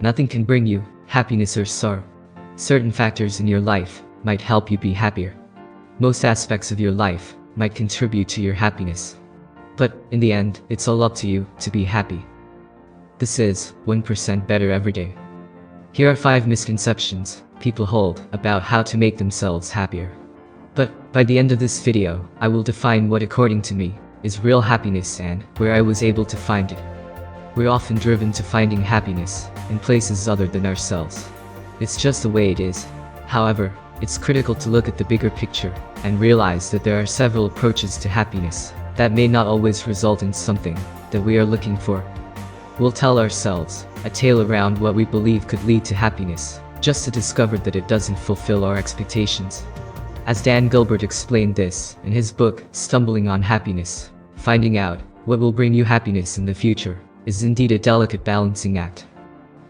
Nothing can bring you happiness or sorrow. Certain factors in your life might help you be happier. Most aspects of your life might contribute to your happiness. But in the end, it's all up to you to be happy. This is 1% Better Every Day. Here are 5 misconceptions people hold about how to make themselves happier. But by the end of this video, I will define what, according to me, is real happiness and where I was able to find it. We're often driven to finding happiness in places other than ourselves. It's just the way it is. However, it's critical to look at the bigger picture and realize that there are several approaches to happiness that may not always result in something that we are looking for. We'll tell ourselves a tale around what we believe could lead to happiness, just to discover that it doesn't fulfill our expectations. As Dan Gilbert explained this in his book, Stumbling on Happiness, finding out what will bring you happiness in the future is indeed a delicate balancing act.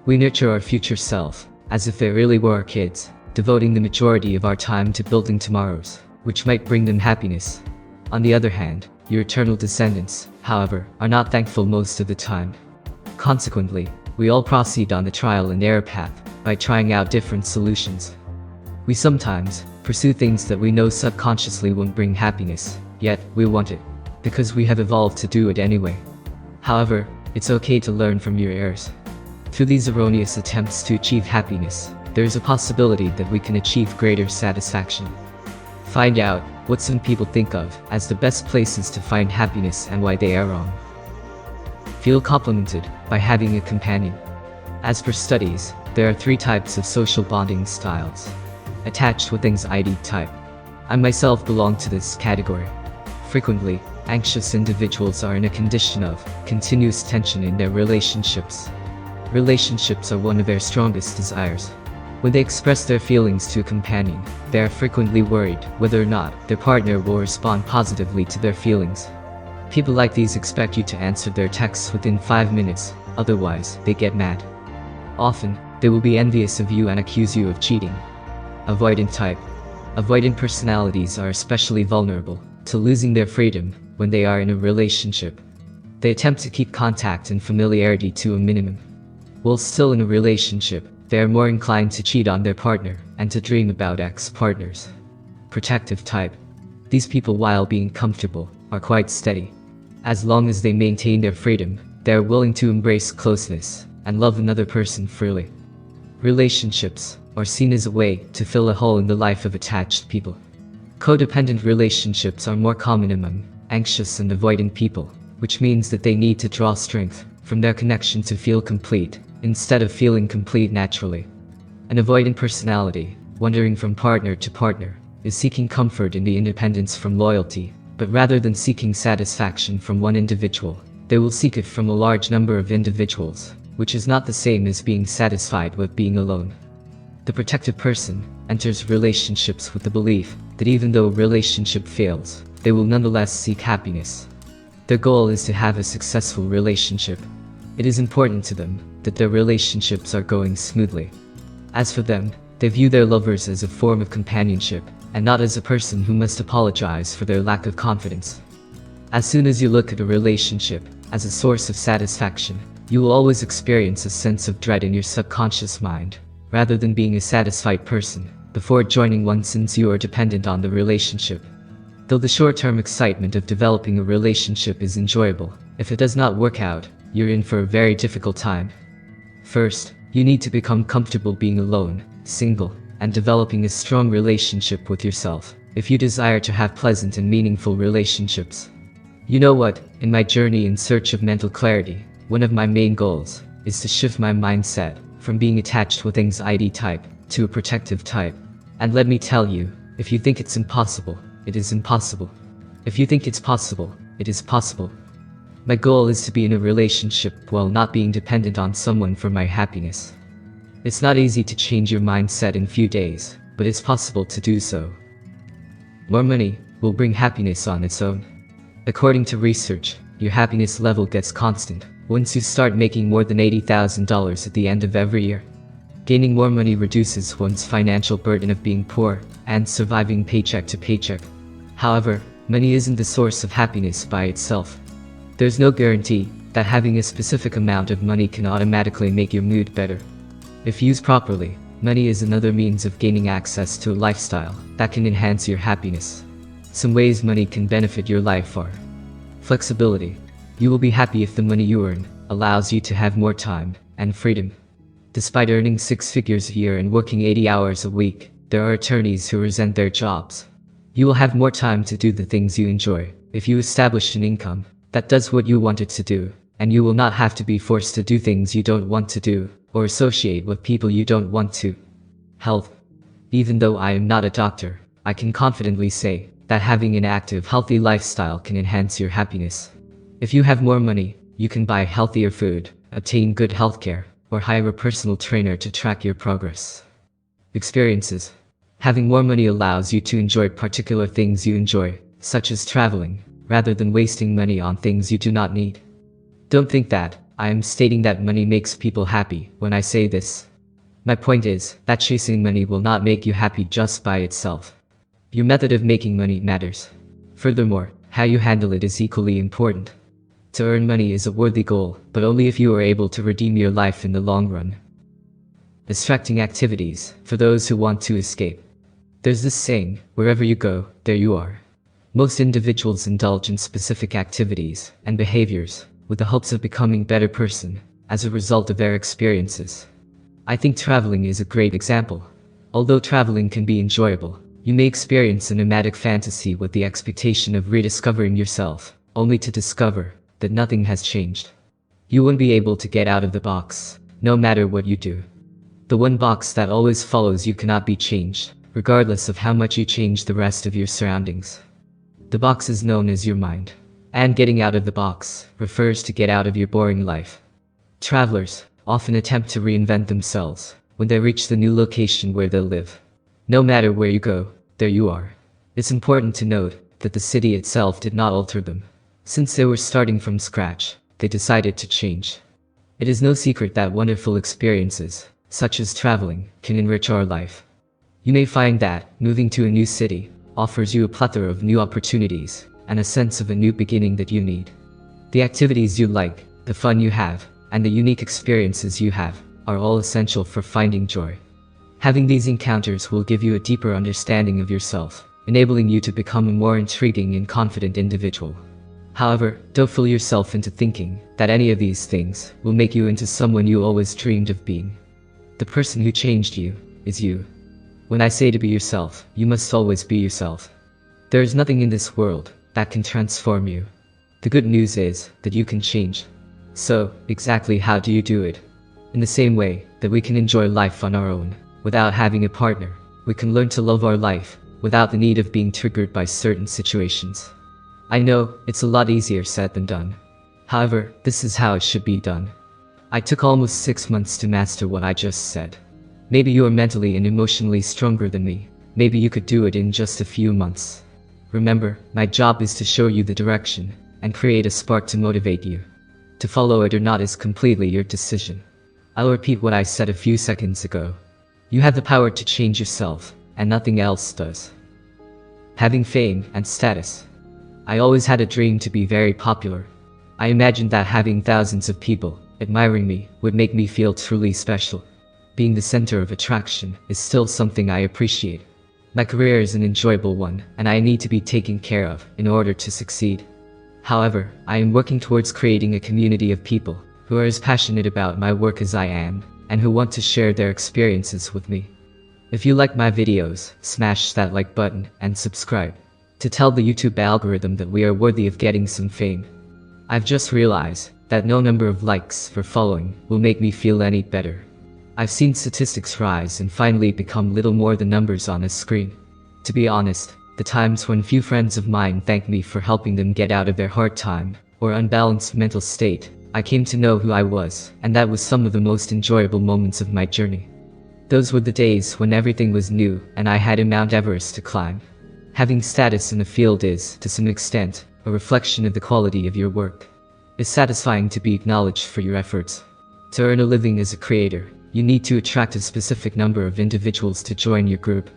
We nurture our future self as if they really were our kids, devoting the majority of our time to building tomorrows, which might bring them happiness. On the other hand, your eternal descendants, however, are not thankful most of the time. Consequently, we all proceed on the trial and error path by trying out different solutions. We sometimes pursue things that we know subconsciously won't bring happiness, yet we want it, because we have evolved to do it anyway. However, it's okay to learn from your errors. Through these erroneous attempts to achieve happiness, there is a possibility that we can achieve greater satisfaction. Find out what some people think of as the best places to find happiness and why they are wrong. Feel complimented by having a companion. As per studies, there are 3 types of social bonding styles. Attached with anxiety type. I myself belong to this category. Frequently, anxious individuals are in a condition of continuous tension in their relationships. Relationships are one of their strongest desires. When they express their feelings to a companion, they are frequently worried whether or not their partner will respond positively to their feelings. People like these expect you to answer their texts within 5 minutes, otherwise they get mad. Often, they will be envious of you and accuse you of cheating. Avoidant type. Avoidant personalities are especially vulnerable to losing their freedom when they are in a relationship. They attempt to keep contact and familiarity to a minimum. While still in a relationship, they are more inclined to cheat on their partner and to dream about ex-partners. Protective type. These people, while being comfortable, are quite steady. As long as they maintain their freedom, they are willing to embrace closeness and love another person freely. Relationships are seen as a way to fill a hole in the life of attached people. Codependent relationships are more common among anxious and avoidant people, which means that they need to draw strength from their connection to feel complete, instead of feeling complete naturally. An avoidant personality, wandering from partner to partner, is seeking comfort in the independence from loyalty, but rather than seeking satisfaction from one individual, they will seek it from a large number of individuals, which is not the same as being satisfied with being alone. The protective person enters relationships with the belief that even though a relationship fails, they will nonetheless seek happiness. Their goal is to have a successful relationship. It is important to them that their relationships are going smoothly. As for them, they view their lovers as a form of companionship, and not as a person who must apologize for their lack of confidence. As soon as you look at a relationship as a source of satisfaction, you will always experience a sense of dread in your subconscious mind, rather than being a satisfied person before joining one, since you are dependent on the relationship. Though the short-term excitement of developing a relationship is enjoyable, if it does not work out, you're in for a very difficult time. First, you need to become comfortable being alone, single, and developing a strong relationship with yourself, if you desire to have pleasant and meaningful relationships. You know what, in my journey in search of mental clarity, one of my main goals is to shift my mindset from being attached with anxiety type to a protective type. And let me tell you, if you think it's impossible, it is impossible. If you think it's possible, it is possible. My goal is to be in a relationship while not being dependent on someone for my happiness. It's not easy to change your mindset in few days, but it's possible to do so. More money will bring happiness on its own. According to research, your happiness level gets constant once you start making more than $80,000 at the end of every year. Gaining more money reduces one's financial burden of being poor and surviving paycheck to paycheck. However, money isn't the source of happiness by itself. There's no guarantee that having a specific amount of money can automatically make your mood better. If used properly, money is another means of gaining access to a lifestyle that can enhance your happiness. Some ways money can benefit your life are: flexibility. You will be happy if the money you earn allows you to have more time and freedom. Despite earning six figures a year and working 80 hours a week, there are attorneys who resent their jobs. You will have more time to do the things you enjoy if you establish an income that does what you want it to do, and you will not have to be forced to do things you don't want to do or associate with people you don't want to. Health. Even though I am not a doctor, I can confidently say that having an active, healthy lifestyle can enhance your happiness. If you have more money, you can buy healthier food, obtain good healthcare, or hire a personal trainer to track your progress. Experiences. Having more money allows you to enjoy particular things you enjoy, such as traveling, rather than wasting money on things you do not need. Don't think that I am stating that money makes people happy when I say this. My point is that chasing money will not make you happy just by itself. Your method of making money matters. Furthermore, how you handle it is equally important. To earn money is a worthy goal, but only if you are able to redeem your life in the long run. Distracting activities for those who want to escape. There's this saying, wherever you go, there you are. Most individuals indulge in specific activities and behaviors with the hopes of becoming a better person as a result of their experiences. I think traveling is a great example. Although traveling can be enjoyable, you may experience a nomadic fantasy with the expectation of rediscovering yourself, only to discover that nothing has changed. You won't be able to get out of the box, no matter what you do. The one box that always follows you cannot be changed, regardless of how much you change the rest of your surroundings. The box is known as your mind. And getting out of the box refers to get out of your boring life. Travelers often attempt to reinvent themselves when they reach the new location where they live. No matter where you go, there you are. It's important to note that the city itself did not alter them. Since they were starting from scratch, they decided to change. It is no secret that wonderful experiences, such as traveling, can enrich our life. You may find that moving to a new city offers you a plethora of new opportunities and a sense of a new beginning that you need. The activities you like, the fun you have, and the unique experiences you have are all essential for finding joy. Having these encounters will give you a deeper understanding of yourself, enabling you to become a more intriguing and confident individual. However, don't fool yourself into thinking that any of these things will make you into someone you always dreamed of being. The person who changed you is you. When I say to be yourself, you must always be yourself. There is nothing in this world that can transform you. The good news is that you can change. So, exactly how do you do it? In the same way that we can enjoy life on our own, without having a partner, we can learn to love our life without the need of being triggered by certain situations. I know it's a lot easier said than done. However, this is how it should be done. I took almost 6 months to master what I just said. Maybe you are mentally and emotionally stronger than me. Maybe you could do it in just a few months. Remember, my job is to show you the direction and create a spark to motivate you. To follow it or not is completely your decision. I'll repeat what I said a few seconds ago. You have the power to change yourself, and nothing else does. Having fame and status. I always had a dream to be very popular. I imagined that having thousands of people admiring me would make me feel truly special. Being the center of attraction is still something I appreciate. My career is an enjoyable one, and I need to be taken care of in order to succeed. However, I am working towards creating a community of people who are as passionate about my work as I am, and who want to share their experiences with me. If you like my videos, smash that like button and subscribe to tell the YouTube algorithm that we are worthy of getting some fame. I've just realized that no number of likes for following will make me feel any better. I've seen statistics rise and finally become little more than numbers on a screen. To be honest, the times when few friends of mine thank me for helping them get out of their hard time or unbalanced mental state, I came to know who I was, and that was some of the most enjoyable moments of my journey. Those were the days when everything was new and I had a Mount Everest to climb. Having status in the field is, to some extent, a reflection of the quality of your work. It's satisfying to be acknowledged for your efforts. To earn a living as a creator, you need to attract a specific number of individuals to join your group.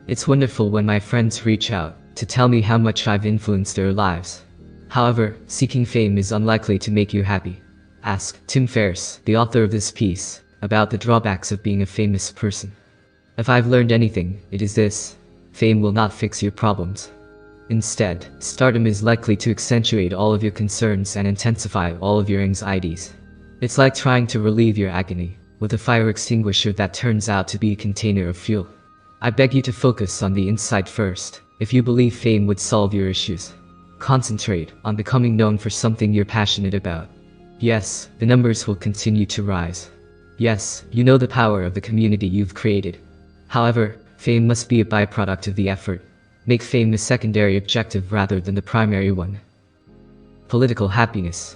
It's wonderful when my friends reach out to tell me how much I've influenced their lives. However, seeking fame is unlikely to make you happy. Ask Tim Ferriss, the author of this piece, about the drawbacks of being a famous person. If I've learned anything, it is this: fame will not fix your problems. Instead, stardom is likely to accentuate all of your concerns and intensify all of your anxieties. It's like trying to relieve your agony with a fire extinguisher that turns out to be a container of fuel. I beg you to focus on the inside first. If you believe fame would solve your issues, concentrate on becoming known for something you're passionate about. Yes, the numbers will continue to rise. Yes, you know the power of the community you've created. However, fame must be a byproduct of the effort. Make fame a secondary objective rather than the primary one. Political happiness.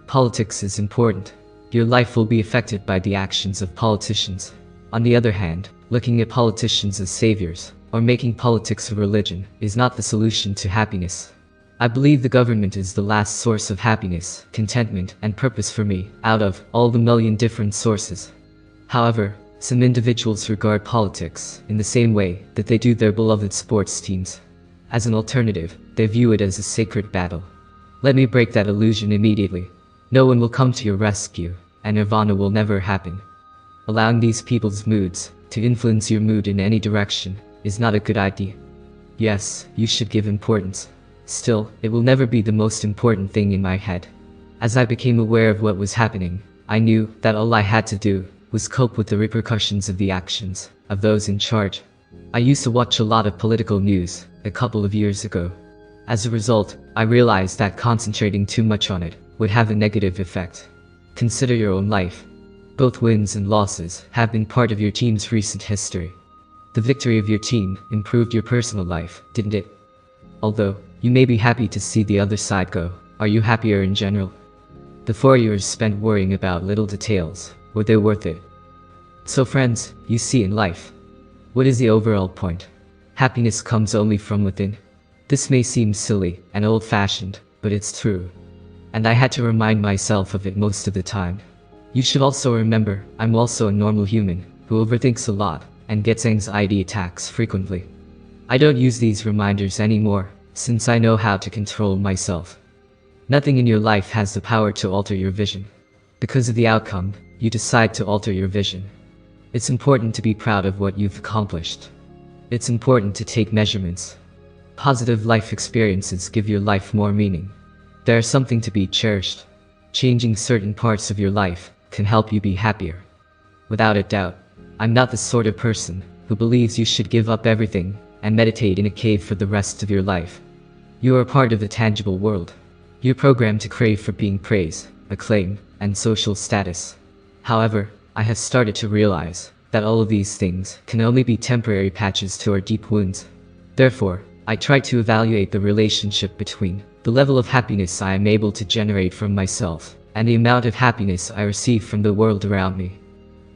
Politics is important. Your life will be affected by the actions of politicians. On the other hand, looking at politicians as saviors, or making politics a religion, is not the solution to happiness. I believe the government is the last source of happiness, contentment, and purpose for me, out of all the million different sources. However, some individuals regard politics in the same way that they do their beloved sports teams. As an alternative, they view it as a sacred battle. Let me break that illusion immediately. No one will come to your rescue, and nirvana will never happen. Allowing these people's moods to influence your mood in any direction is not a good idea. Yes, you should give importance. Still, it will never be the most important thing in my head. As I became aware of what was happening, I knew that all I had to do was cope with the repercussions of the actions of those in charge. I used to watch a lot of political news a couple of years ago. As a result, I realized that concentrating too much on it would have a negative effect. Consider your own life. Both wins and losses have been part of your team's recent history. The victory of your team improved your personal life, didn't it? Although, you may be happy to see the other side go, are you happier in general? The 4 years spent worrying about little details, were they worth it? So friends, you see in life, what is the overall point? Happiness comes only from within. This may seem silly and old-fashioned, but it's true. And I had to remind myself of it most of the time. You should also remember, I'm also a normal human, who overthinks a lot, and gets anxiety attacks frequently. I don't use these reminders anymore, since I know how to control myself. Nothing in your life has the power to alter your vision. Because of the outcome, you decide to alter your vision. It's important to be proud of what you've accomplished. It's important to take measurements. Positive life experiences give your life more meaning. They are something to be cherished. Changing certain parts of your life can help you be happier. Without a doubt, I'm not the sort of person who believes you should give up everything and meditate in a cave for the rest of your life. You are part of the tangible world. You're programmed to crave for being praise, acclaim, and social status. However, I have started to realize that all of these things can only be temporary patches to our deep wounds. Therefore, I try to evaluate the relationship between the level of happiness I am able to generate from myself and the amount of happiness I receive from the world around me.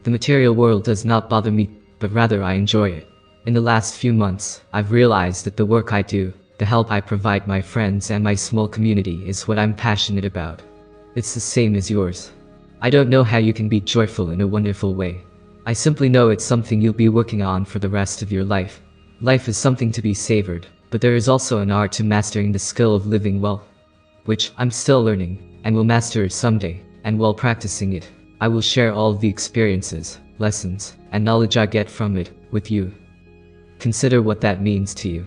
The material world does not bother me, but rather I enjoy it. In the last few months, I've realized that the work I do, the help I provide my friends and my small community is what I'm passionate about. It's the same as yours. I don't know how you can be joyful in a wonderful way. I simply know it's something you'll be working on for the rest of your life. Life is something to be savored, but there is also an art to mastering the skill of living well, which I'm still learning, and will master it someday, and while practicing it, I will share all of the experiences, lessons, and knowledge I get from it with you. Consider what that means to you.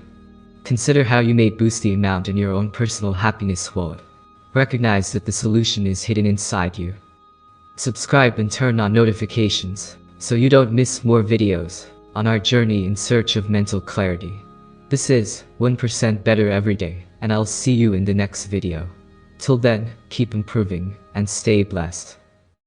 Consider how you may boost the amount in your own personal happiness wallet. Recognize that the solution is hidden inside you. Subscribe and turn on notifications so you don't miss more videos on our journey in search of mental clarity. This is 1% Better Every Day, and I'll see you in the next video. Till then, keep improving and stay blessed.